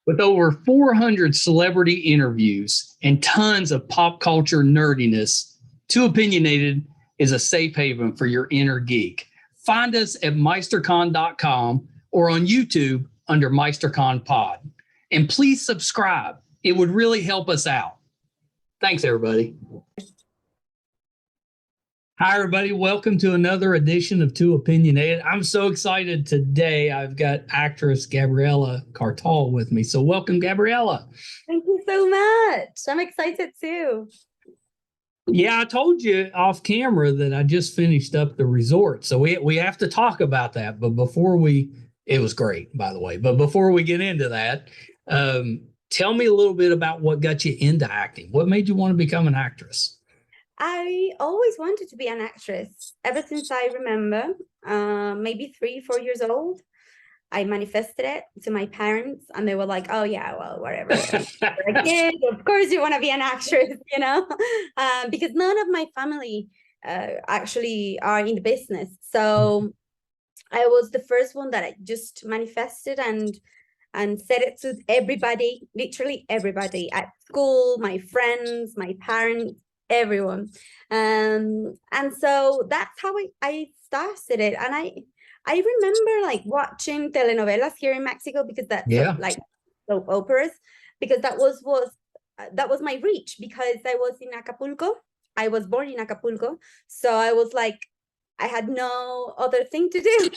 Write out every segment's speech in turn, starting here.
With over 400 celebrity interviews and tons of pop culture nerdiness, Too Opinionated is a safe haven for your inner geek. Find us at meistercon.com or on YouTube under MeisterCon Pod. And please subscribe. It would really help us out. Thanks, everybody. Hi, everybody. Welcome to another edition of Too Opinionated. I'm so excited today. I've got actress Gabriela Cartol with me. So welcome, Gabriella. Thank you so much. I'm excited too. Yeah, I told you off camera that I just finished up the resort. So we have to talk about that. But it was great, by the way. But before we get into that, tell me a little bit about what got you into acting. What made you want to become an actress? I always wanted to be an actress ever since I remember, maybe 3-4 years old. I manifested it to my parents and they were like, oh yeah, well, whatever. You're a kid, of course you want to be an actress, because none of my family actually are in the business. So I was the first one that I just manifested and said it to everybody, literally everybody at school, my friends, my parents, everyone. And so that's how I started it. And I remember like watching telenovelas here in Mexico because that's like soap operas, because that was my reach, because I was in Acapulco. I was born in Acapulco. So I was like, I had no other thing to do,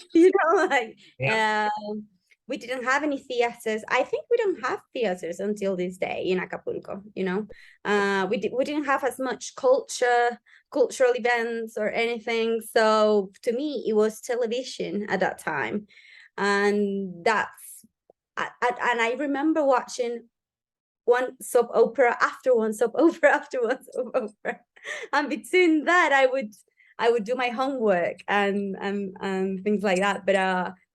we didn't have any theaters. I think we don't have theaters until this day in Acapulco, we didn't have as much cultural events or anything. So to me, it was television at that time. And and I remember watching one soap opera after one soap opera after one soap opera. And between that, I would do my homework and things like that. But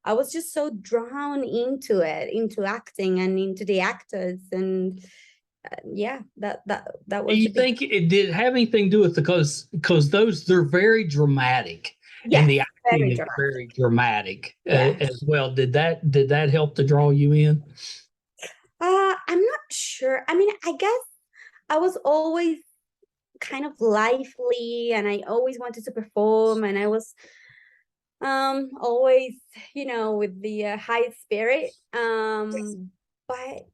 I was just so drawn into it, into acting and into the actors. And that was. You think it did have anything to do with because they're very dramatic, and the acting is very dramatic as well. Did that help to draw you in? I'm not sure. I mean, I guess I was always kind of lively and I always wanted to perform, and I was always with the high spirit, but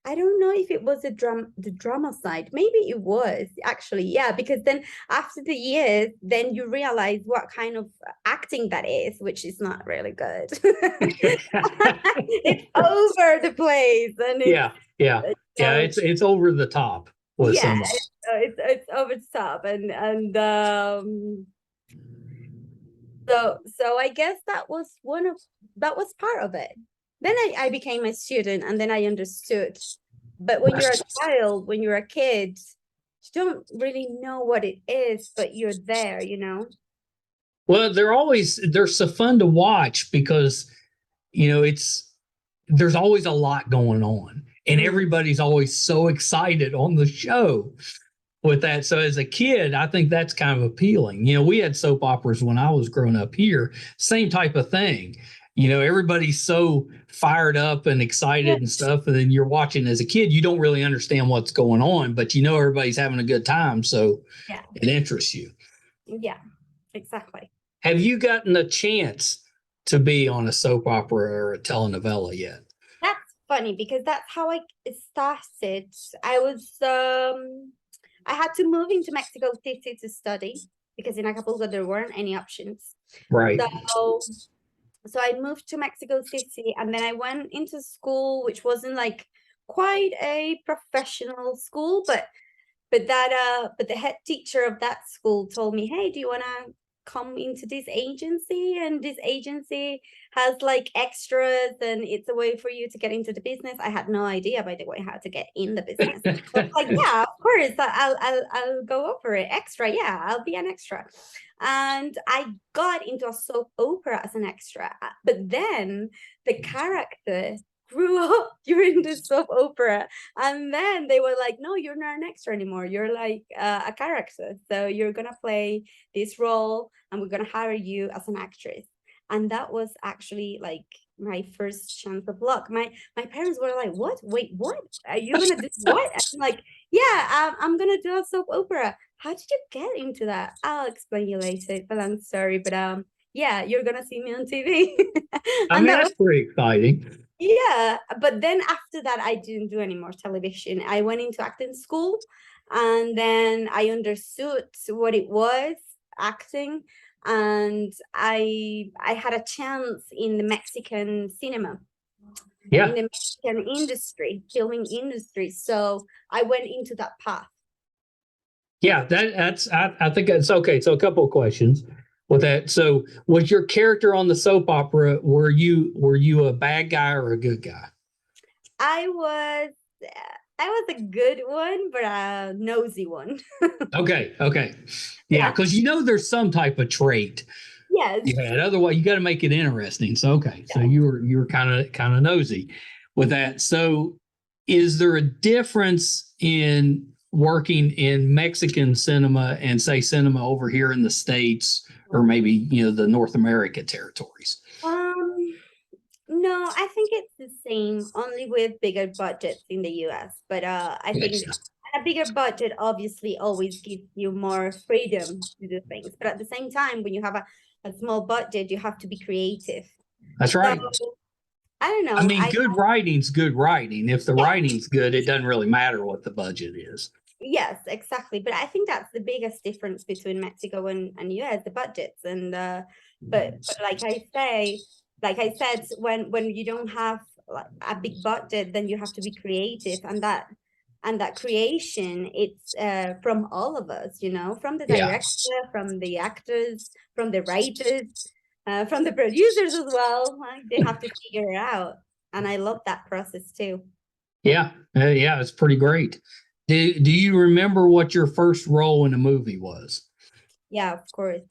I don't know if it was the drama side. Maybe it was actually, because then after the years, then you realize what kind of acting that is, which is not really good. It's over the place, and it's over the top. It's over the top, and so I guess that was part of it. Then I became a student, and then I understood. But when you're a child, when you're a kid, you don't really know what it is, but you're there, Well, they're so fun to watch because, there's always a lot going on, and everybody's always so excited on the show with that. So as a kid, I think that's kind of appealing. We had soap operas when I was growing up here, same type of thing. Everybody's so fired up and excited and stuff. And then you're watching as a kid, you don't really understand what's going on, but everybody's having a good time. So it interests you. Yeah, exactly. Have you gotten a chance to be on a soap opera or a telenovela yet? That's funny because that's how I started. I was, I had to move into Mexico City to study because in Acapulco, there weren't any options. Right. So I moved to Mexico City, and then I went into school, which wasn't like quite a professional school, but the head teacher of that school told me, hey, do you want to come into this agency? And this agency has like extras, and it's a way for you to get into the business. I had no idea, by the way, how to get in the business. I was like, yeah, of course, I'll go over it. Extra, yeah, I'll be an extra. And I got into a soap opera as an extra, but then the character grew up during the soap opera, and then they were like, no, you're not an extra anymore, you're like a character, so you're gonna play this role and we're gonna hire you as an actress. And that was actually like my first chance of luck. My parents were like, "What? Wait, what? Are you gonna do what?" I'm like, "Yeah, I'm gonna do a soap opera." How did you get into that? I'll explain you later. But I'm sorry, but yeah, you're gonna see me on TV. I And mean, that that's was, pretty exciting. yeah. But then after that, I didn't do any more television. I went into acting school, and then I understood what it was, acting, and I had a chance in the Mexican cinema, in Yeah. the Mexican industry, filming industry. So I went into that path. Yeah, I think that's okay. So a couple of questions with that. So was your character on the soap opera, were you a bad guy or a good guy? I was I was a good one, but a nosy one. Okay, okay. Yeah, Yeah. because there's some type of trait. Yes. Yeah, otherwise you got to make it interesting. So okay, so you were kind of nosy with that. So is there a difference in working in Mexican cinema and say cinema over here in the States or maybe the North America territories? Um, no, I think it's the same, only with bigger budgets in the US. But I think Gotcha. a bigger budget obviously always gives you more freedom to do things. But at the same time, when you have a small budget, you have to be creative. That's So right. I don't I know. mean, good writing's good writing. If the Yeah, writing's good, it doesn't really matter what the budget is. yes, exactly. But I think that's the biggest difference between Mexico and US, the budgets. And but like I said, when you don't have like a big budget, then you have to be creative, and that creation, it's from all of us, from the Yeah. director, from the actors, from the writers, from the producers as well. Like, they have to figure it out, and I love that process too. Yeah, yeah, it's pretty great. Do you remember what your first role in a movie was? Yeah, of course.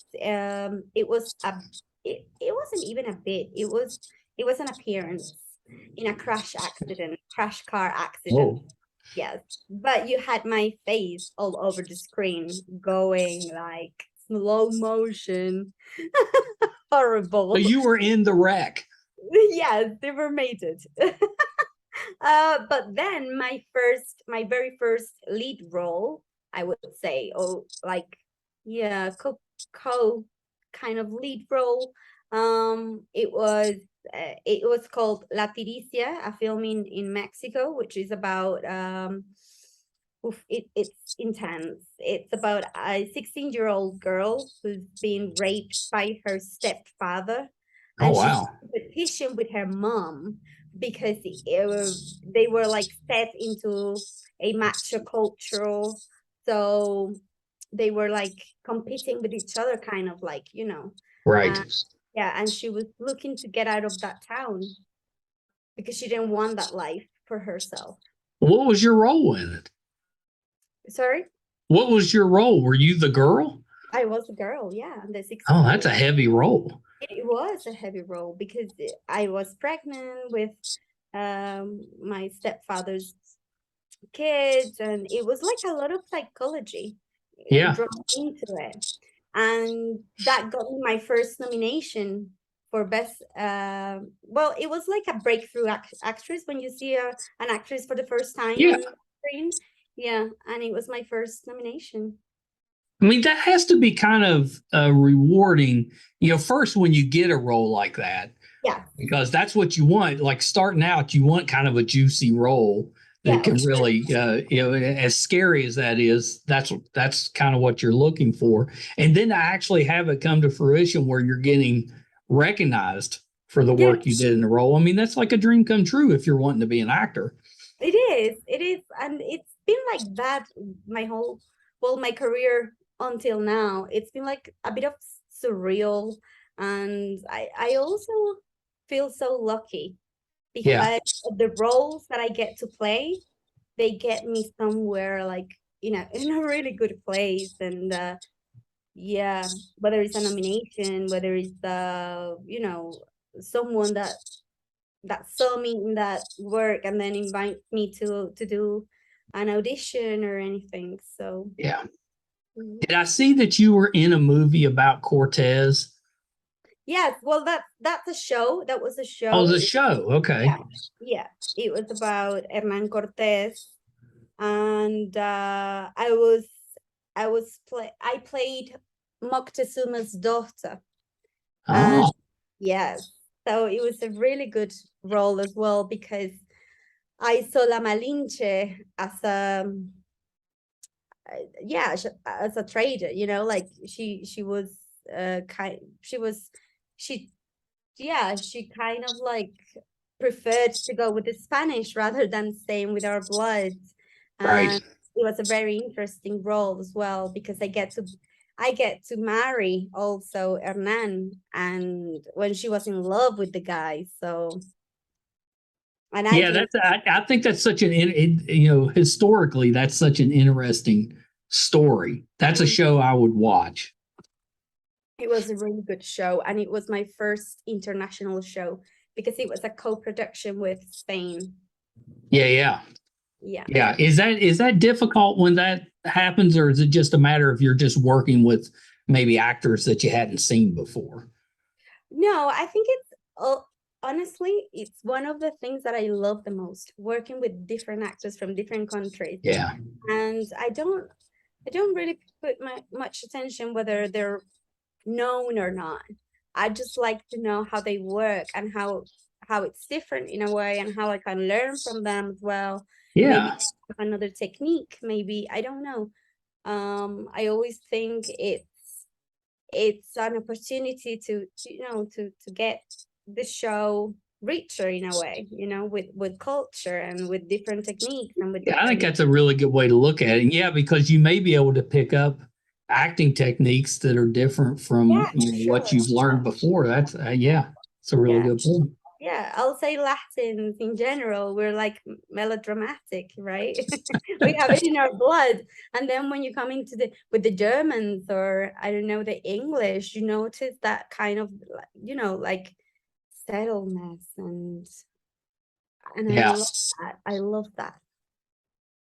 It wasn't even a bit. It was an appearance in a crash car accident. Oh, Yes. But you had my face all over the screen going like slow motion. so Horrible. you were in the wreck. Yes, they were made it. But then my very first lead role, I would say, or like, yeah, co kind of lead role. It was called La Tiricia, a film in Mexico, which is about it's intense. It's about a 16-year-old girl who's been raped by her stepfather, Oh and she's wow. in competition with her mom because they were like set into a macho cultural, so they were like competing with each other, kind of like, Right. uh, yeah, and she was looking to get out of that town because she didn't want that life for herself. What was your role in it? Sorry. What was your role? Were you the girl? I was a girl, yeah, the Oh, 16 that's year a heavy role. It was a heavy role because I was pregnant with my stepfather's kids, and it was like a lot of psychology Yeah. drawn into it. And that got me my first nomination for best. Well, it was like a breakthrough actress when you see an actress for the first time Yeah. on screen. Yeah, and it was my first nomination. I mean, that has to be kind of rewarding, first when you get a role like that, Yeah, because that's what you want. Like starting out, you want kind of a juicy role that yeah, can really, as scary as that is, that's kind of what you're looking for. And then to actually have it come to fruition where you're getting recognized for the yeah. work you did in the role. I mean, that's like a dream come true if you're wanting to be an actor. It is, and it's been like that my whole, well, my career until now. It's been like a bit of surreal, and I also feel so lucky Yeah. because of the roles that I get to play. They get me somewhere like, in a really good place, and yeah, whether it's a nomination, whether it's someone that saw me in that work and then invite me to do an audition or anything. So Yeah. mhm. Did I see that you were in a movie about Cortez? Yes, well, that's a show. That was a Oh, show. the show. Yeah, Okay. yeah. It was about Hernan Cortés, and I played Moctezuma's daughter, and Oh, yes, so it was a really good role as well because I saw La Malinche as a yeah, as a trader, like she was kind she was she yeah, she kind of like preferred to go with the Spanish rather than staying with our blood. right. And it was a very interesting role as well because I get to marry also Hernan, and when she was in love with the guy. So, and I Yeah, think I think that's such you know, historically, that's such an interesting story. That's a show I would watch. it was a really good show, and it was my first international show because it was a co-production with Spain. Yeah, yeah. Yeah. Yeah. Is that difficult when that happens, or is it just a matter of you're just working with maybe actors that you hadn't seen before? No, I think honestly, it's one of the things that I love the most, working with different actors from different countries. Yeah. And I don't really put much attention whether they're known or not. I just like to know how they work and how it's different in a way and how I can learn from them as well. Maybe Yeah. another technique, maybe, I don't know. I always think it's an opportunity to get the show richer in a way, with culture and with different techniques and with Yeah, I think different. that's a really good way to look at it. Yeah, because you may be able to pick up acting techniques that are different from, Yeah, you know, what sure. you've learned before. That's yeah, it's a really Yeah, good point. yeah, I'll say Latins in general, we're like melodramatic, right? We have it in our blood. And then when you come into with the Germans, or I don't know, the English, you notice that kind of like settledness, and I Yeah. love that. I love that.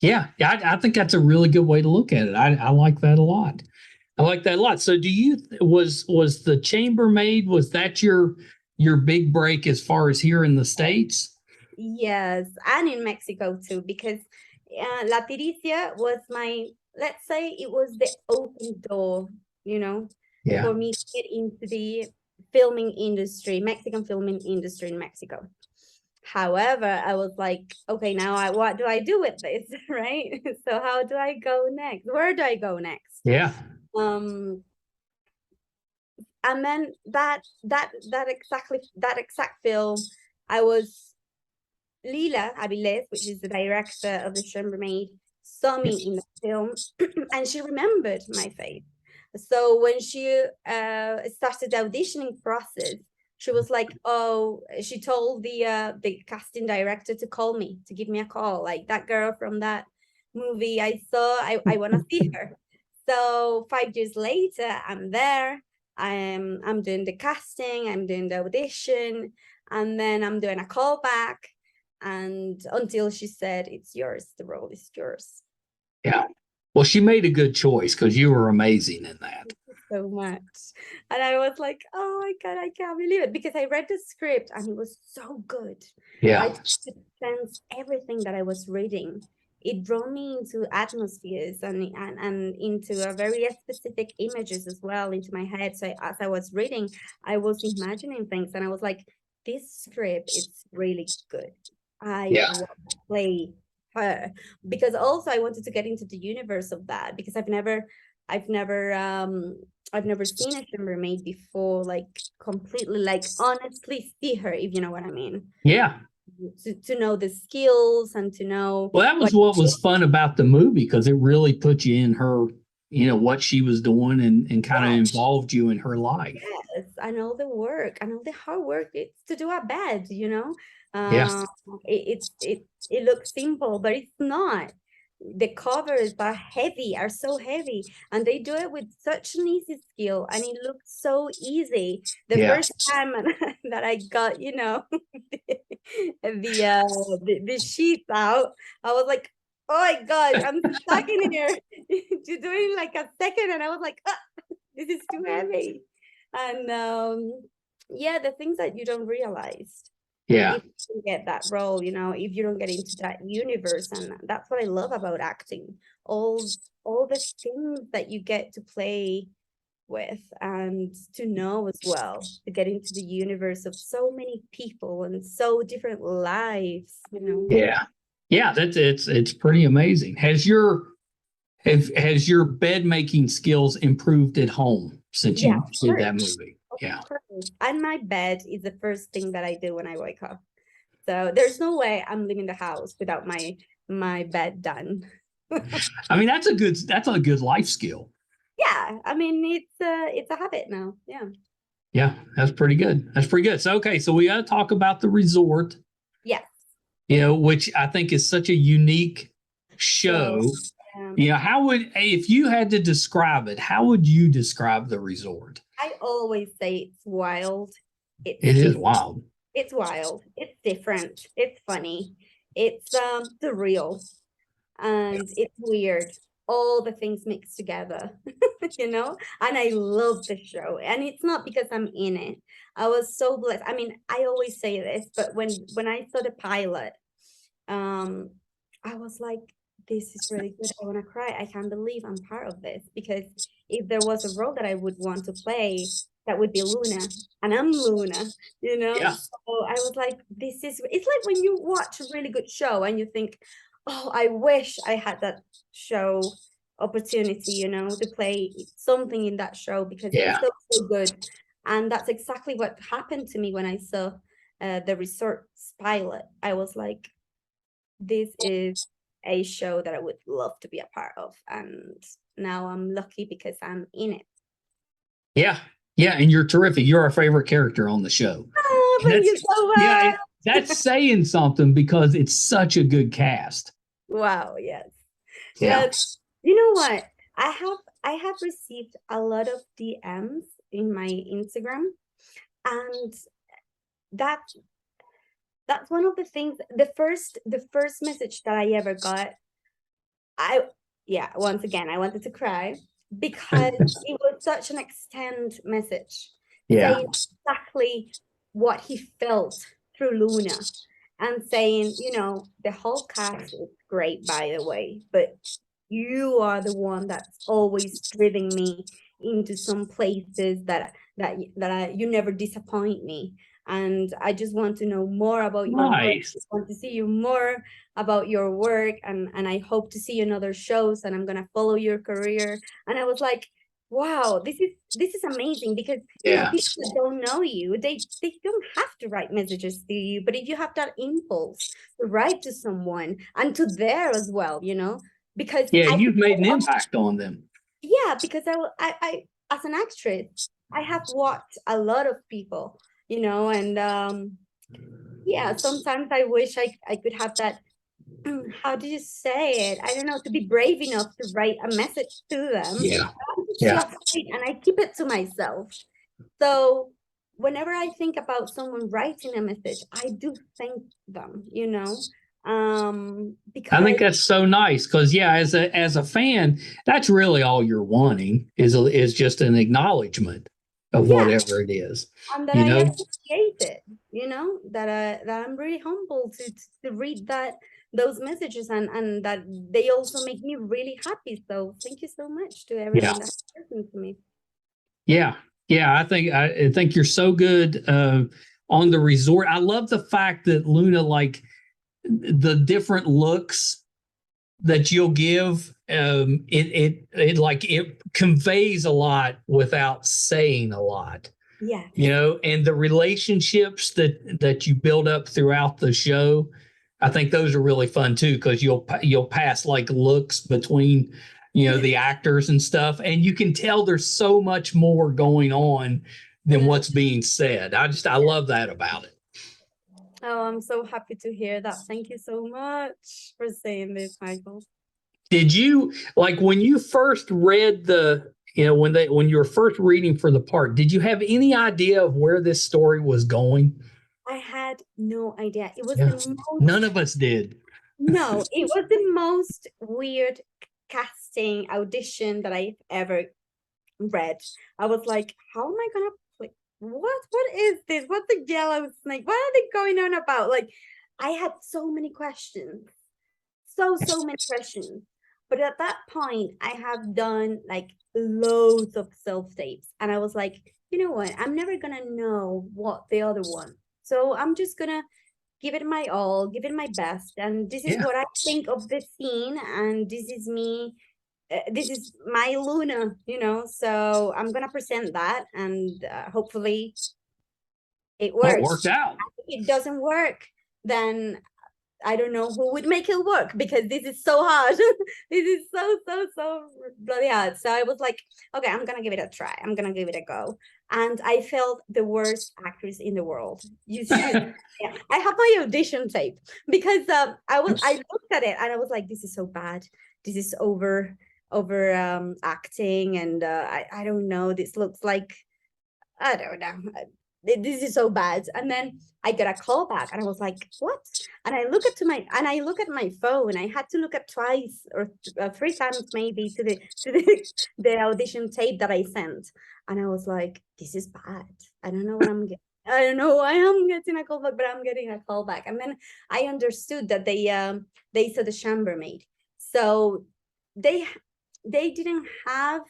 Yeah, yeah, I think that's a really good way to look at it. I like that a lot. I like that a lot. So, do you was the Chambermaid, was that your big break as far as here in the States? Yes, and in Mexico too, because La Tiricia was let's say it was the open door, you know, Yeah. for me to get into the filming industry, Mexican filming industry in Mexico. However, I was like, okay, now what do I do with this, right? So how do I go next? Where do I go next? Yeah. Um, and then that exact film, I was Lila Avilés, which is the director of the Chambermaid, saw me in the film and she remembered my face. So when she started the auditioning process, she was like, "Oh," she told the casting director to call me, to give me a call, like that girl from that movie I saw. I want to see her. So 5 years later, I'm there. I'm doing the casting. I'm doing the audition, and then I'm doing a callback, and until she said, "It's yours, the role is yours." Yeah. Well, she made a good choice because you were amazing in that. So much. And I was like, oh my God, I can't believe it, because I read the script and it was so good. I Yeah. could sense everything that I was reading. It drew me into atmospheres and into a very specific images as well into my head. So as I was reading, I was imagining things and I was like, this script, it's really good. I Yeah. want to play her, because also I wanted to get into the universe of that, because I've never I've never seen a Chambermaid before, like completely, like honestly see her, if you know what I mean. Yeah. To know the skills and to know Well, that was what what was fun about the movie because it really put you in her, you know, what she was doing and kind of yeah, involved you in her life. yes, I know the work, I know the hard work it's to do a bed. Yeah. um it looks simple, but it's not. The covers are heavy, are so heavy, and they do it with such an easy skill, and it looks so easy. The Yeah. first time that I got, the sheets out, I was like, oh my gosh, I'm stuck in here. To doing like a second, and I was like, this is too heavy. And Yeah, the things that you don't realize Yeah. if you get that role, if you don't get into that universe. And that's what I love about acting. All the things that you get to play with and to know as well, to get into the universe of so many people and so different lives. Yeah. Yeah, it's pretty amazing. Has your bed making skills improved at home since Yeah, you of did that course. movie? Of Yeah. course. And my bed is the first thing that I do when I wake up. So there's no way I'm leaving the house without my bed done. I mean, that's a good life skill. Yeah, I mean it's a habit now. Yeah. Yeah, that's pretty good. That's pretty good. So okay, so we got to talk about the resort, Yes. which I think is such a unique So show. um, If you had to describe it, how would you describe the resort? I always say it's wild. It's It is different. wild. It's wild. It's different. It's funny. It's surreal, and it's weird. All the things mixed together, And I love the show. And it's not because I'm in it. I was so blessed. I mean, I always say this, but when I saw the pilot, um, I was like, this is really good. I want to cry. I can't believe I'm part of this, because if there was a role that I would want to play, that would be Luna. And I'm Luna. Yeah. So I was like, it's like when you watch a really good show and you think, oh, I wish I had that show opportunity, to play something in that show, because it's Yeah. so good. And that's exactly what happened to me when I saw the resort's pilot. I was like, this is a show that I would love to be a part of. And now I'm lucky because I'm in it. Yeah. Yeah. And you're terrific. You're our favorite character on the show. Oh, And thank that's you so yeah, much. that's saying something because it's such a good cast. Wow, yes. Yeah. But you know what? I have received a lot of DMs in my Instagram, and that that's one of the things. The first message that I ever got, I yeah, once again, I wanted to cry, because it was such an extended message Yeah. saying exactly what he felt through Luna, and saying, the whole cast is great, by the way, but you are the one that's always driving me into some places that you never disappoint me. And I just want to know more about your work. Nice. I want to see you more about your work, and I hope to see you in other shows, and I'm gonna follow your career. And I was like, wow, this is amazing, because Yeah. people that don't know you, they don't have to write messages to you, but if you have that impulse to write to someone, and to there as well, because Yeah. You've made an impact on them. yeah, because I as an actress, I have watched a lot of people, and yeah, sometimes I wish I could have that. How do you say it? I don't know, to be brave enough to write a message to them. Yeah. I'm just too Yeah. afraid, and I keep it to myself. So whenever I think about someone writing a message, I do thank them. I think Because that's so nice because yeah, as a fan, that's really all you're wanting is just an acknowledgement of yeah, whatever it is. and that You I know? appreciate it, that I'm really humble to read those messages, and that they also make me really happy. So thank you so much to Yeah. everyone that's listening to me. Yeah. Yeah. I think you're so good on the resort. I love the fact that Luna, like the different looks that you'll give, it conveys a lot without saying a lot. Yeah. And the relationships that you build up throughout the show, I think those are really fun too, because you'll pass like looks between the actors and stuff, and you can tell there's so much more going on than what's being said. I love that about it. Oh, I'm so happy to hear that. Thank you so much for saying this, Michael. Did you like when you first read when you were first reading for the part, did you have any idea of where this story was going? I had no idea. It was Yeah. the most None of us did. No, it was the most weird casting audition that I've ever read. I was like, how am I gonna what is this? What's the yellow snake? What are they going on about? Like, I had so many questions. So many questions. But at that point, I have done like loads of self-tapes. And I was like, you know what? I'm never gonna know what the other one. So I'm just gonna give it my all, give it my best. And this is Yeah. what I think of the scene. And this is me. This is my Luna, So I'm gonna present that, and hopefully it Well, it works. worked out. If it doesn't work, then I don't know who would make it work, because this is so hard. This is so bloody hard. So I was like, okay, I'm gonna give it a try. I'm gonna give it a go. And I felt the worst actress in the world. You should. Yeah, I have my audition tape, because I looked at it and I was like, this is so bad. This is over acting, and I don't know. This looks like, I don't know. This is so bad. And then I got a call back, and I was like, what? And I look at my phone. I had to look at twice or three times maybe to the audition tape that I sent. And I was like, this is bad. I don't know what I'm getting. I don't know why I'm getting a call back, but I'm getting a call back. And then I understood that they saw the Chambermaid. So they didn't have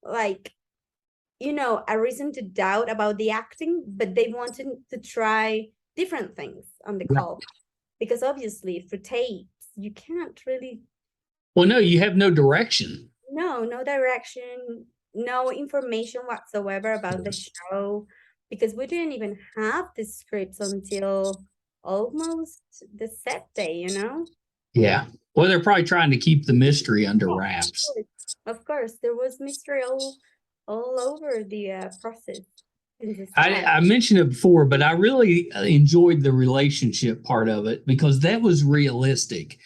like a reason to doubt about the acting, but they wanted to try different things on the call, because obviously for tapes you can't really. Well, no, you have no direction. No direction, no information whatsoever about the show, because we didn't even have the scripts until almost the set day. Yeah. Well, they're probably trying to keep the mystery under wraps. Of course, there was mystery all over the process. I mentioned it before, but I really enjoyed the relationship part of it, because that was realistic.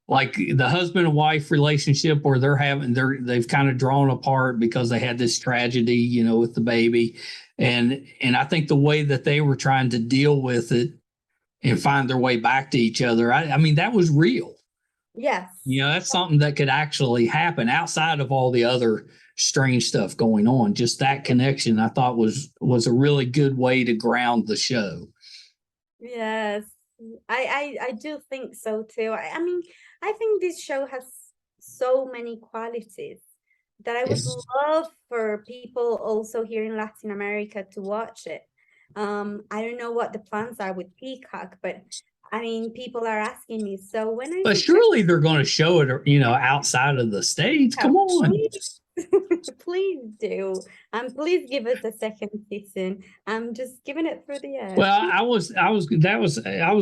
Like the husband and wife relationship, where they've kind of drawn apart because they had this tragedy, with the baby. And I think the way that they were trying to deal with it and find their way back to each other, I mean, that was real. Yes. That's something that could actually happen outside of all the other strange stuff going on. Just that connection, I thought was a really good way to ground the show. Yes, I do think so too. I mean, I think this show has so many qualities that I would love for people also here in Latin America to watch it. I don't know what the plans are with Peacock, but I mean, people are asking me, so when is But it? surely they're going to show it, outside of the States. Come on. Please do. And please give us a second season. I'm just giving it through the air. Well, I was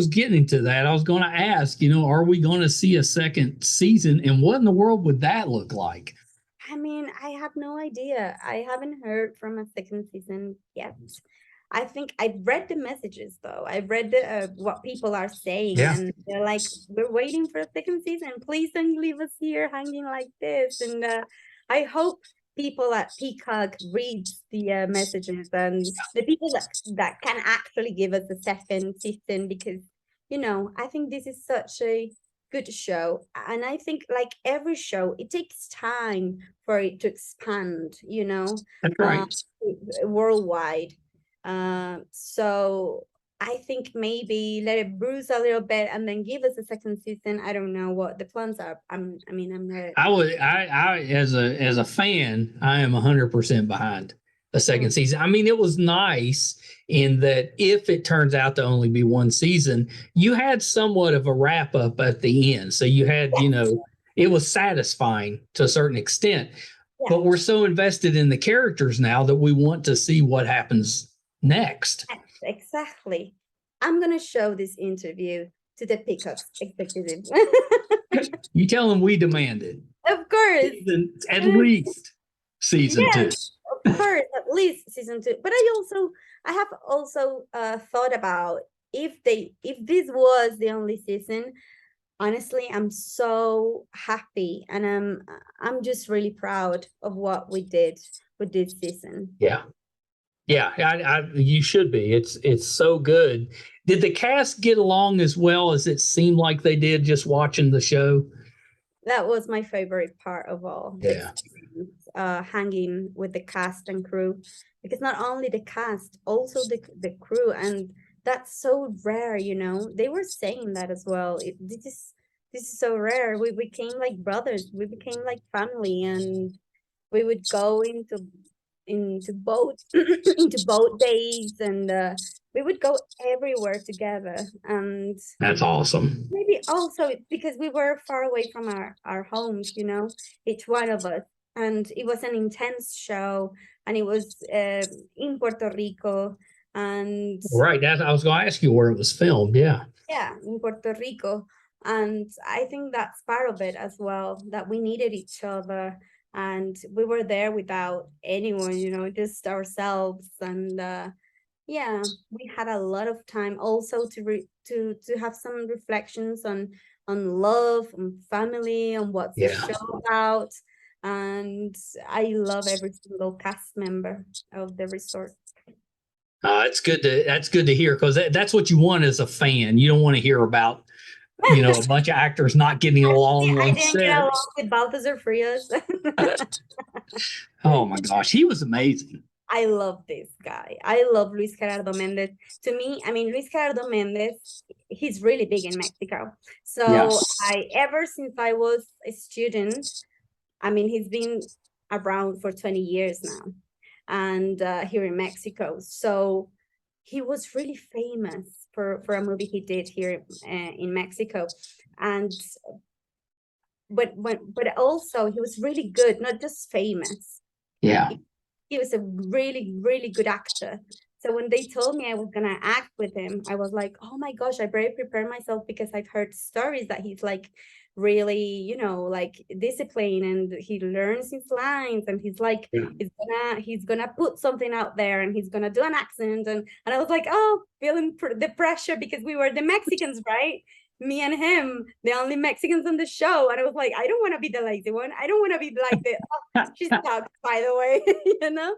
getting to that. I was going to ask, are we going to see a second season, and what in the world would that look like? I mean, I have no idea. I haven't heard from a second season yet. I think I've read the messages though. I've read what people are saying, and they're like, "We're waiting for a second season. Please don't leave us here hanging like this." And I hope people at Peacock read the messages, and the people that can actually give us a second season, because I think this is such a good show, and I think like every show, it takes time for it to expand. That's right. Worldwide. So I think maybe let it bruise a little bit and then give us a second season. I don't know what the plans are. I'm not. I as a fan, I am 100% behind a second season. I mean, it was nice in that if it turns out to only be one season, you had somewhat of a wrap up at the end. So you had, it was satisfying to a certain extent. Yeah. But we're so invested in the characters now that we want to see what happens next. Exactly. I'm going to show this interview to the Peacock executive. You tell them we demand it. Of course. At least season 2. Of course, at least season 2. But I have also thought about if this was the only season. Honestly, I'm so happy, and I'm just really proud of what we did with this season. Yeah. You should be. It's so good. Did the cast get along as well as it seemed like they did just watching the show? That was my favorite part of all. Yeah. Hanging with the cast and crew. because not only the cast, also the crew, and that's so rare, you know. They were saying that as well. This is so rare. We became like brothers. We became like family, and we would go into boat into boat days, and we would go everywhere together. And That's awesome. maybe also because we were far away from our homes, you know, each one of us. And it was an intense show, and it was in Puerto Rico. And Right. That I was going to ask you where it was filmed. Yeah. yeah, in Puerto Rico. And I think that's part of it as well, that we needed each other. And we were there without anyone, you know, just ourselves. And yeah, we had a lot of time also to have some reflections on love, on family, on what's the Yeah. show about. And I love every single cast member of the resort. It's good to that's good to hear because that's what you want as a fan. You don't want to hear about a bunch of actors not getting along I on didn't get set. along with Balthazar Frias. Oh my gosh, he was amazing. I love this guy. I love Luis Gerardo Mendez. To me, I mean, Luis Gerardo Mendez, he's really big in Mexico. Yeah. So ever since I was a student, I mean, he's been around for 20 years now, and here in Mexico. So he was really famous for a movie he did here in Mexico. And but also he was really good, not just famous. Yeah. He was a really, really good actor. So when they told me I was gonna act with him, I was like, oh my gosh, I better prepare myself, because I've heard stories that he's like really, you know, like disciplined, and he learns his lines, and he's like, Yeah. he's gonna put something out there, and he's gonna do an accent, and I was like, oh, feeling the pressure, because we were the Mexicans, right? Me and him, the only Mexicans on the show. And I was like, I don't want to be the lazy one. I don't want to be like the, oh, she's stuck, by the way, you know?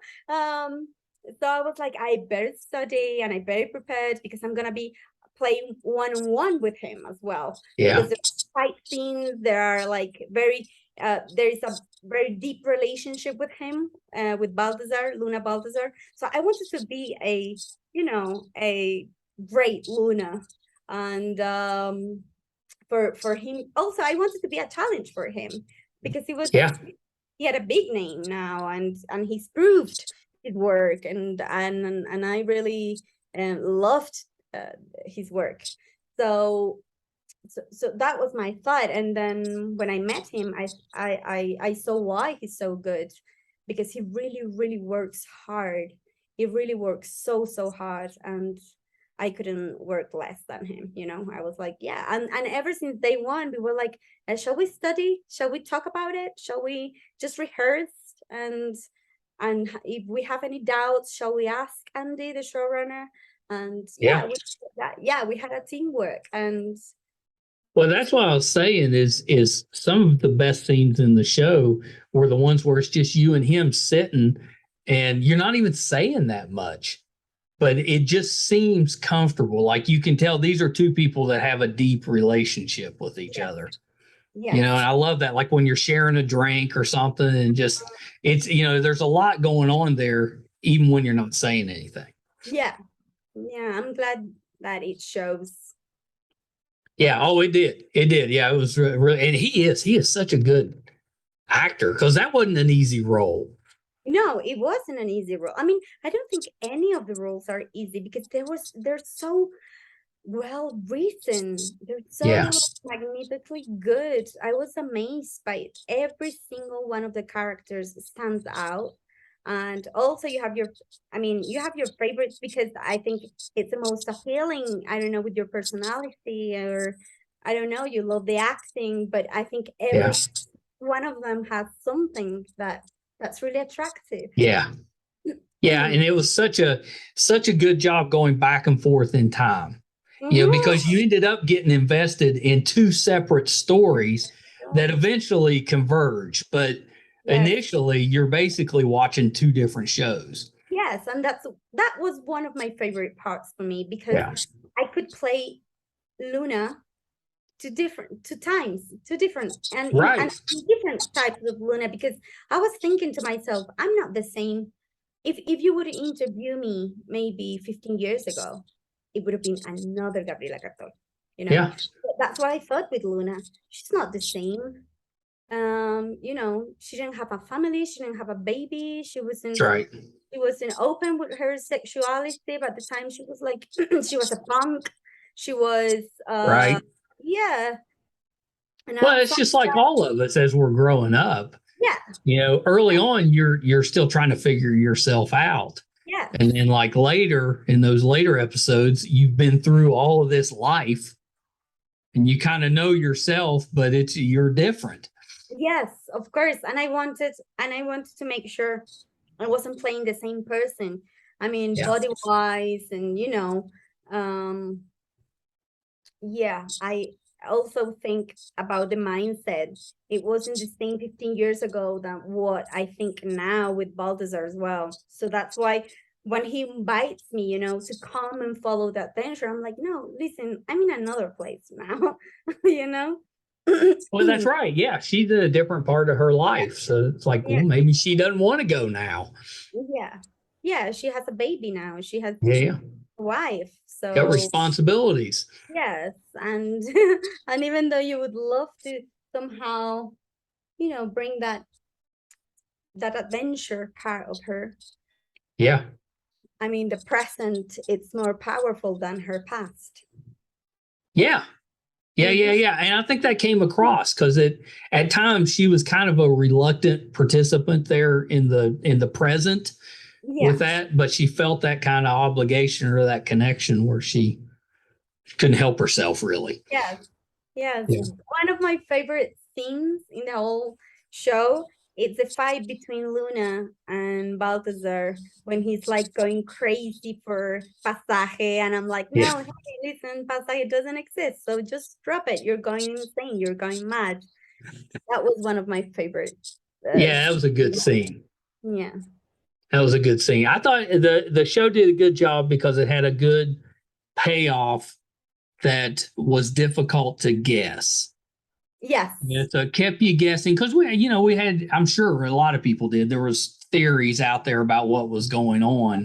So I was like, I better study and I better prepared, because I'm going to be playing one-on-one with him as well. Yeah. Because there's fight scenes, there are like there is a very deep relationship with him, with Balthazar, Luna Balthazar. So I wanted to be a great Luna. And for him also, I wanted to be a challenge for him, because he had a big name now, and he's proved his work, and I really loved his work. So that was my thought. And then when I met him, I saw why he's so good, because he really works hard. He really works so hard, and I couldn't work less than him, you know. I was like, yeah. And ever since day one, we were like, shall we study? Shall we talk about it? Shall we just rehearse? And if we have any doubts, shall we ask Andy, the showrunner? And Yeah. we had a teamwork. And Well, that's what I was saying is some of the best scenes in the show were the ones where it's just you and him sitting and you're not even saying that much, but it just seems comfortable. Like you can tell these are two people that have a deep relationship with each other. yeah, And I love that. Like when you're sharing a drink or something and just there's a lot going on there, even when you're not saying anything. yeah, I'm glad that it shows. Yeah. Oh, it did. It did. Yeah. It was really, and he is such a good actor, because that wasn't an easy role. No, it wasn't an easy role. I mean, I don't think any of the roles are easy, because they're so well written. They're so magnificently good. I was amazed by it. Every single one of the characters stands out. And also you have your favorites, because I think it's the most appealing, I don't know, with your personality, or I don't know, you love the acting, but I think every one of them has something that's really attractive. Yeah. And it was such a good job going back and forth in time. Because you ended up getting invested in two separate stories that eventually converge, but initially you're basically watching two different shows. Yes, and that was one of my favorite parts for me, because I could play Luna two different and different types of Luna, because I was thinking to myself, I'm not the same if you would interview me maybe 15 years ago, it would have been another Gabriela Cartol, you know. Yeah, That's what I thought with Luna. She's not the same. You know, she didn't have a family, she didn't have a baby, that's right. she wasn't open with her sexuality, but at the time she was like she was a punk. She was Right. yeah, and Well, outside it's just like all of us as we're growing up. yeah, You know, early on, you're still trying to figure yourself out. yeah. And then like later in those later episodes, you've been through all of this life and you kind of know yourself, but you're different. Yes, of course. And I wanted to make sure I wasn't playing the same person. I mean, Yeah. body wise, and um, yeah, I also think about the mindset. It wasn't the same 15 years ago than what I think now with Balthazar as well. So that's why when he invites me, to come and follow that adventure, I'm like, no, listen, I'm in another place now, you know? Well, that's right. Yeah. She's in a different part of her life. So it's like, Yeah, well, maybe she doesn't want to go now. yeah. Yeah, she has a baby now. She has Yeah. a wife. Got So responsibilities. yes, and and even though you would love to somehow, bring that adventure part of her, Yeah. I mean, the present, it's more powerful than her past. Yeah. Yeah, yeah, Mhm. yeah. And I think that came across because at times she was kind of a reluctant participant there in the present with Yeah. that, but she felt that kind of obligation or that connection where she couldn't help herself really. Yes. Yes. Yeah. One of my favorite scenes in the whole show, it's a fight between Luna and Balthazar when he's like going crazy for Pasaje. And I'm like, Yeah. no, hey, listen, Pasaje doesn't exist. So just drop it. You're going insane. You're going mad. That was one of my favorite. Yeah, that was a good scene. Yeah. That was a good scene. I thought the show did a good job because it had a good payoff that was difficult to guess. Yes. Yeah, so it kept you guessing because we had, I'm sure a lot of people did. There was theories out there about what was going on.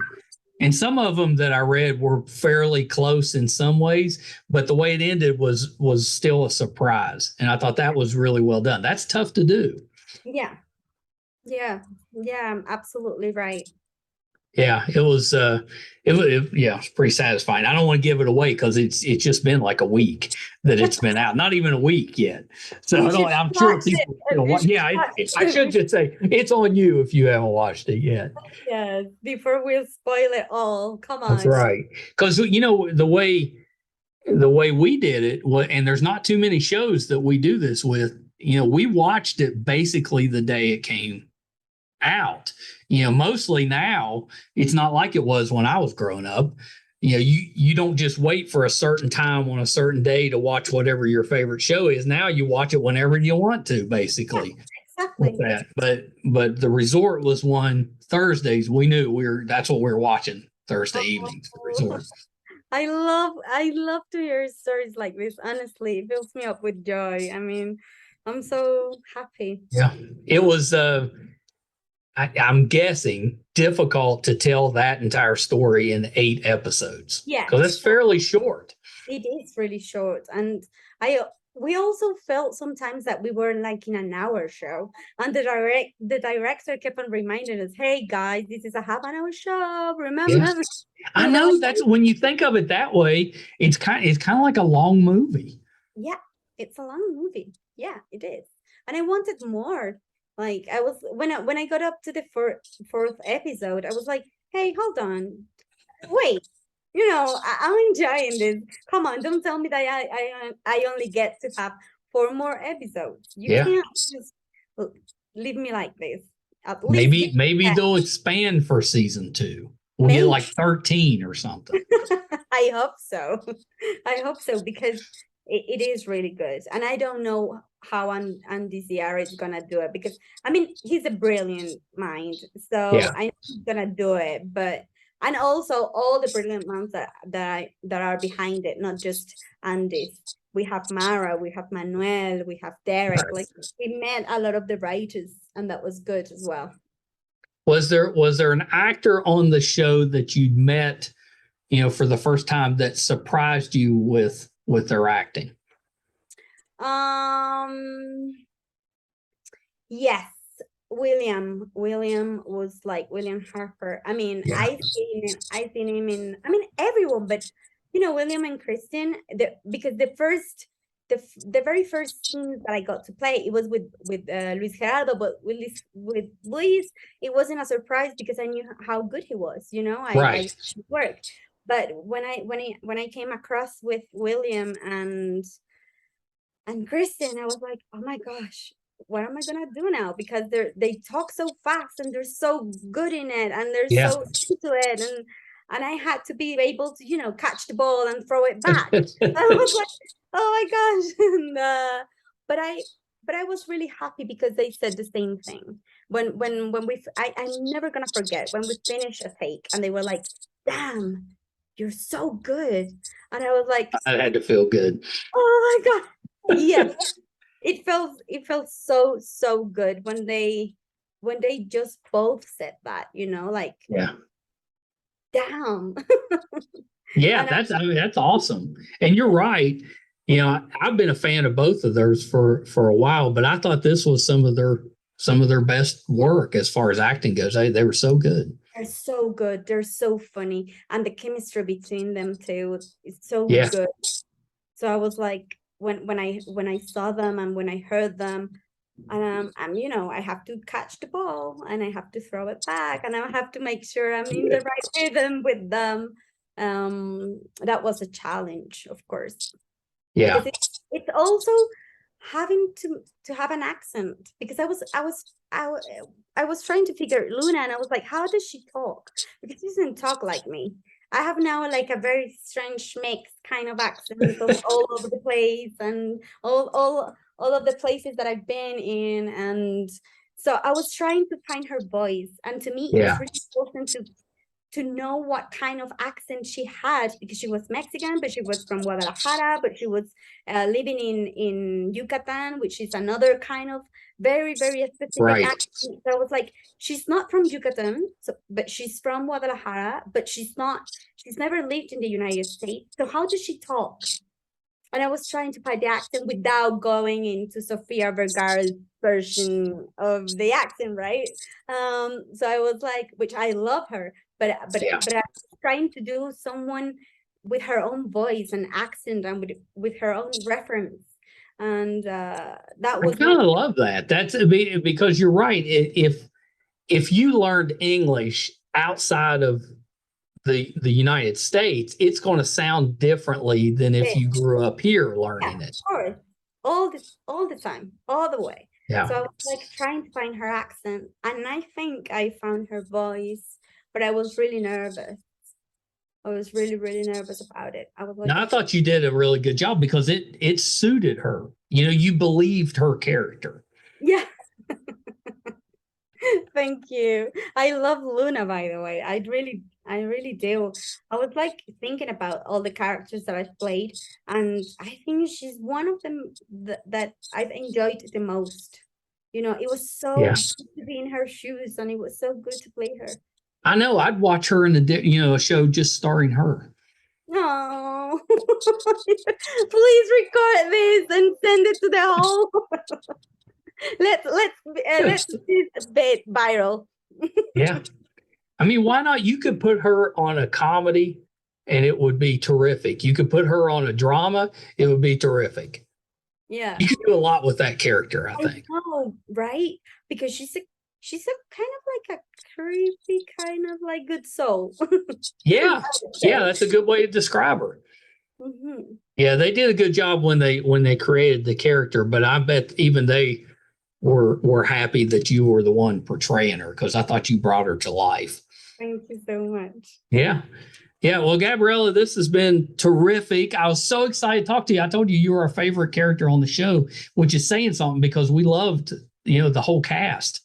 And some of them that I read were fairly close in some ways, but the way it ended was still a surprise. And I thought that was really well done. That's tough to do. Yeah. Yeah. Yeah. Absolutely right. Yeah, yeah, it's pretty satisfying. I don't want to give it away because it's just been like a week that it's been out, not even a week yet. So You should I'm sure watch it. people, You should yeah, watch I should it. just say it's on you if you haven't watched it yet. Yes. Before we spoil it all. Come That's on. right. Because the way we did it, and there's not too many shows that we do this with. We watched it basically the day it came out. Mostly now it's not like it was when I was growing up. You don't just wait for a certain time on a certain day to watch whatever your favorite show is. Now you watch it whenever you want to, basically. With Exactly. that. But the resort was one Thursdays. We knew that's what we were watching Thursday evenings, the Oh, resort. I love to hear stories like this. Honestly, it fills me up with joy. I mean, I'm so happy. Yeah. It was I'm guessing difficult to tell that entire story in 8 episodes Yes, because it's fairly short. it is really short. And we also felt sometimes that we were like in an hour show. And the director kept on reminding us, hey guys, this is a half-an-hour show. Yeah. Remember? I And we're like, know that's when you think of it that way, it's kind of like a long movie. yeah, it's a long movie. Yeah, it is. And I wanted more. Like I was when I got up to the fourth episode, I was like, hey, hold on. Wait. I'm enjoying this. Come on, don't tell me that I only get to have 4 more episodes. You Yeah. can't just leave me like this. At least give Maybe me they'll expand for season 2. We'll get maybe. like 13 or something. I hope so. I hope so because it is really good. And I don't know how Andy Ziara is gonna do it because I mean he's a brilliant mind. So Yeah. I know he's gonna do it, but and also all the brilliant minds that are behind it, not just Andy's. We have Mara, we have Manuel, we have Derek. Like we met a lot of the writers, and that was good as well. Was there an actor on the show that you'd met, for the first time that surprised you with their acting? Yes. William was like William Harper. I mean, Yeah. I seen him in, I mean, everyone, but William and Kristen, because the very first scene that I got to play, it was with Luis Gerardo, but with Luis, it wasn't a surprise because I knew how good he was. I work. But when I came across with William and Kristen, I was like, oh my gosh, what am I gonna do now? Because they talk so fast and they're so good in it and they're Yeah. so into it, and I had to be able to catch the ball and throw it back. I was like, oh my gosh. And but I was really happy because they said the same thing when I'm never gonna forget when we finished a take and they were like, damn, you're so good. And I was like, I had to feel good. oh my god, yeah. It felt so good when they just both said that, like, Yeah. damn. Yeah, And that's awesome. And you're right. I've been a fan of both of theirs for a while, but I thought this was some of their best work as far as acting goes. They were so good. they're so good. They're so funny. And the chemistry between them too is so Yeah. good. So I was like, when I saw them and when I heard them, I have to catch the ball and I have to throw it back and I have to make sure I'm in the right rhythm with them. That was a challenge, of course. Yeah. Because it's also having to have an accent, because I was trying to figure Luna and I was like, how does she talk? Because she doesn't talk like me. I have now like a very strange mix kind of accent of all over the place and all of the places that I've been in. And so I was trying to find her voice. And to me, it was really important to know what kind of accent she had, because she was Mexican, but she was from Guadalajara, but she was living in Yucatan, which is another kind of very, very specific accent. So I was like, she's not from Yucatan, but she's from Guadalajara, but she's never lived in the United States. So how does she talk? And I was trying to find the accent without going into Sofia Vergara's version of the accent, right? So I was like, which I love her, but I was trying to do someone with her own voice and accent and with her own reference. And that was, I kind of love that. That's because you're right. If you learned English outside of the United States, it's going to sound differently than if you grew up here learning it. Of course, all the time, all the way. Yeah. So I was like trying to find her accent, and I think I found her voice, but I was really nervous. I was really, really nervous about it. I was like, no, I thought you did a really good job because it suited her. You believed her character. Yeah. Thank you. I love Luna, by the way. I really do. I was like thinking about all the characters that I've played, and I think she's one of them that I've enjoyed the most. It was so good to be in her shoes, and it was so good to play her. I know. I'd watch her in a show just starring her. No, please record this and send it to the whole. let's do this bit viral. Yeah. I mean, why not? You could put her on a comedy and it would be terrific. You could put her on a drama, it would be terrific. Yeah. You could do a lot with that character, I think. Oh, right? Because she's a kind of like a creepy kind of like good soul. Yeah. Yeah, that's a good way to describe her. Mm-hmm. Yeah, they did a good job when they created the character, but I bet even they were happy that you were the one portraying her, because I thought you brought her to life. Thank you so much. Yeah. Yeah. Well, Gabriella, this has been terrific. I was so excited to talk to you. I told you you were our favorite character on the show, which is saying something because we loved, the whole cast.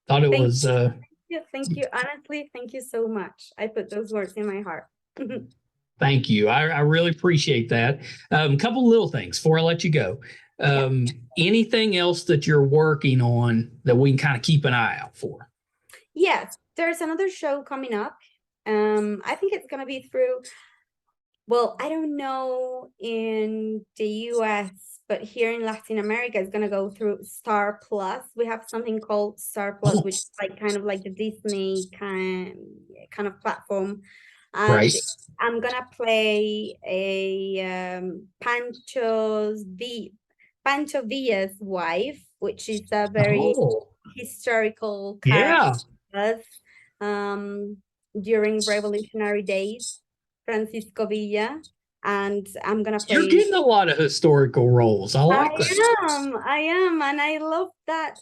Thought it was. Thank you. Honestly, thank you so much. I put those words in my heart. Thank you. I really appreciate that. A couple little things before I let you go. Anything else that you're working on that we can kind of keep an eye out for? Yes, there's another show coming up. I think it's gonna be through. Well, I don't know in the US, but here in Latin America, it's gonna go through Star Plus. We have something called Star Plus, Oh, which is like kind of like the Disney kind of platform. right. And I'm gonna play a Pancho Villa's wife, which is a very Oh, historical yeah. character um, during revolutionary days, Francisco Villa, and I'm gonna You're play. getting a lot of historical roles. I like that. I am, and I love that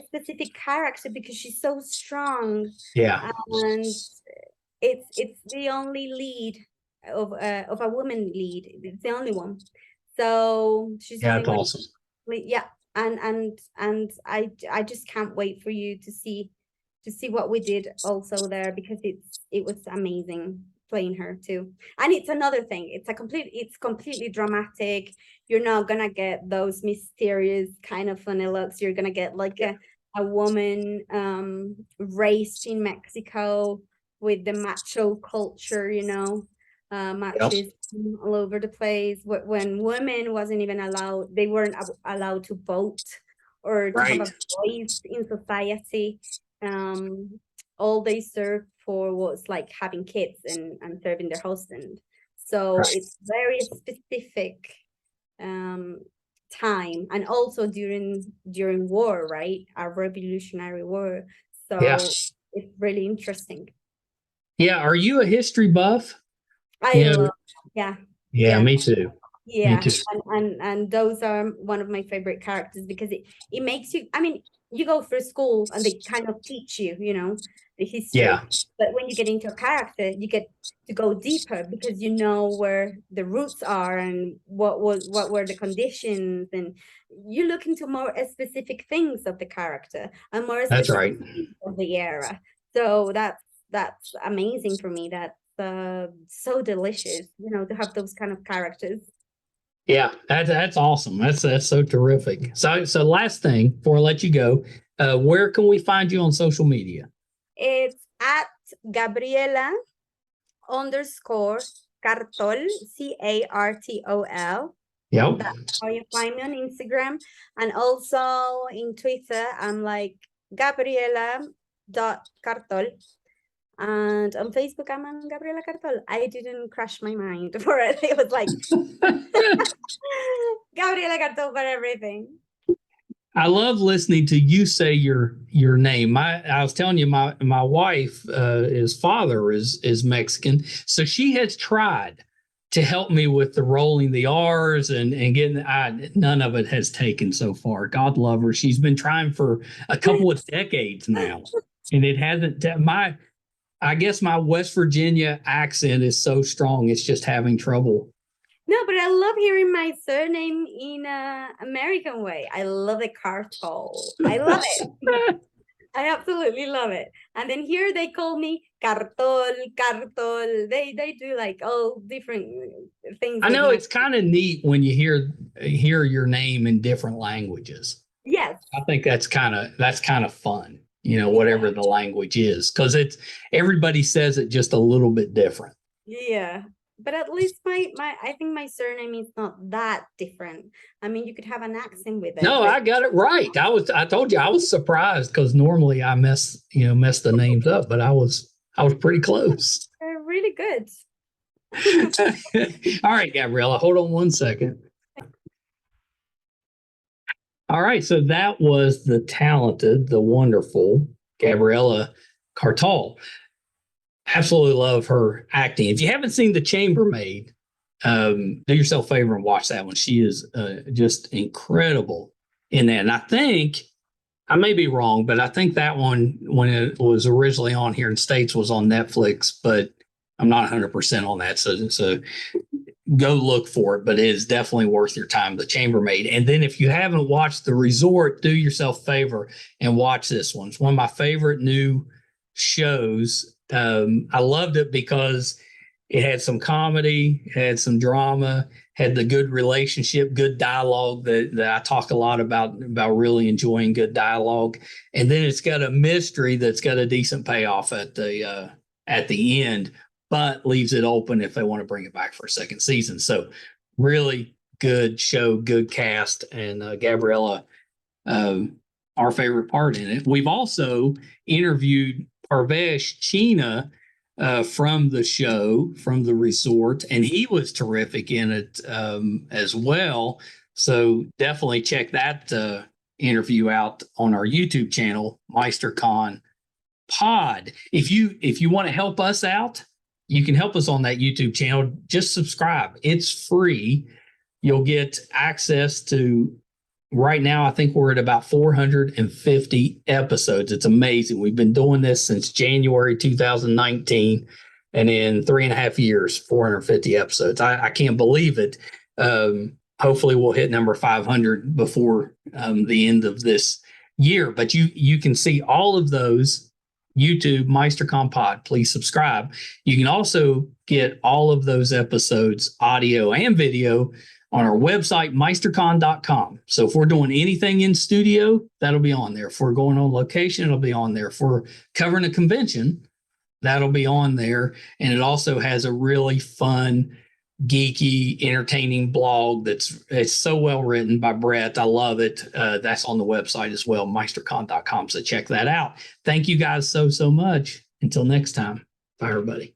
specific character because she's so strong, Yeah. and it's the only lead of a woman lead. It's the only one, so she's Yeah, only that's one. awesome. Yeah, and I just can't wait for you to see what we did also there, because it was amazing playing her too. And it's another thing, it's completely dramatic. You're not gonna get those mysterious kind of funny looks. You're gonna get like a woman raised in Mexico with the macho culture, Yep. machismo all over the place. When women wasn't even allowed, they weren't allowed to vote or to have Right. a voice in society. Um, all they served for was like having kids and serving their husband. So Right. it's very specific um, time, and also during war, right? A revolutionary war. Yeah. So it's really interesting. Yeah. Are you a history buff? I You know, love, yeah, yeah, yeah. me too. Me Yeah, too. and those are one of my favorite characters because it makes you. I mean, you go through school and they kind of teach you, the Yeah, history. But when you get into a character, you get to go deeper because you know where the roots are and what were the conditions, and you look into more specific things of the character and more that's specific right. things of the era. So that's amazing for me. That's so delicious, to have those kind of characters. Yeah, that's awesome. That's so terrific. So last thing before I let you go, where can we find you on social media? It's at Gabriela underscore Cartol, Cartol. Yep. That's how you find me on Instagram. And also in Twitter, I'm like Gabriela.cartol. And on Facebook, I'm on Gabriela Cartol. I didn't crash my mind for it. It was like Gabriela Cartol for everything. I love listening to you say your name. I was telling you my wife, his father is Mexican, so she has tried to help me with the rolling the R's and getting. None of it has taken so far. God love her. She's been trying for a couple of decades now, and it hasn't. I guess my West Virginia accent is so strong; it's just having trouble. No, but I love hearing my surname in a American way. I love the Cartol. I love it. I absolutely love it. And then here they call me Cartol, Cartol. They do like all different things I with know my. it's kind of neat when you hear your name in different languages. Yes. I think that's kind of fun, Yeah. whatever the language is, because it's everybody says it just a little bit different. Yeah. But at least my I think my surname is not that different. I mean, you could have an accent with it, No, but I got it right. I told you I was surprised because normally I mess the names up, but I was pretty close. they're really good. All right, Gabriella, hold on one second. All right, so that was the talented, the wonderful Gabriella Cartol. Absolutely love her acting. If you haven't seen The Chambermaid, do yourself a favor and watch that one. She is just incredible in that. And I think I may be wrong, but I think that one, when it was originally on here in States, was on Netflix, but I'm not 100% on that. So go look for it, but it is definitely worth your time. The Chambermaid. And then if you haven't watched The Resort, do yourself a favor and watch this one. It's one of my favorite new shows. I loved it because it had some comedy, it had some drama, had the good relationship, good dialogue that I talk a lot about really enjoying good dialogue. And then it's got a mystery that's got a decent payoff at the end, but leaves it open if they want to bring it back for a second season. So really good show, good cast, and Gabriella, our favorite part in it. We've also interviewed Parvesh Cheena from the show, from the resort, and he was terrific in it as well. So definitely check that interview out on our YouTube channel, MeisterCon Pod. If you want to help us out, you can help us on that YouTube channel. Just subscribe. It's free. You'll get access to, right now, I think we're at about 450 episodes. It's amazing. We've been doing this since January 2019, and in 3.5 years, 450 episodes. I can't believe it. Hopefully we'll hit number 500 before the end of this year. But you can see all of those. YouTube, MeisterCon Pod. Please subscribe. You can also get all of those episodes, audio and video, on our website, meistercon.com. So if we're doing anything in studio, that'll be on there. If we're going on location, it'll be on there. If we're covering a convention, that'll be on there. And it also has a really fun, geeky, entertaining blog it's so well written by Brett. I love it. That's on the website as well, meistercon.com. So check that out. Thank you guys so much. Until next time. Bye, everybody.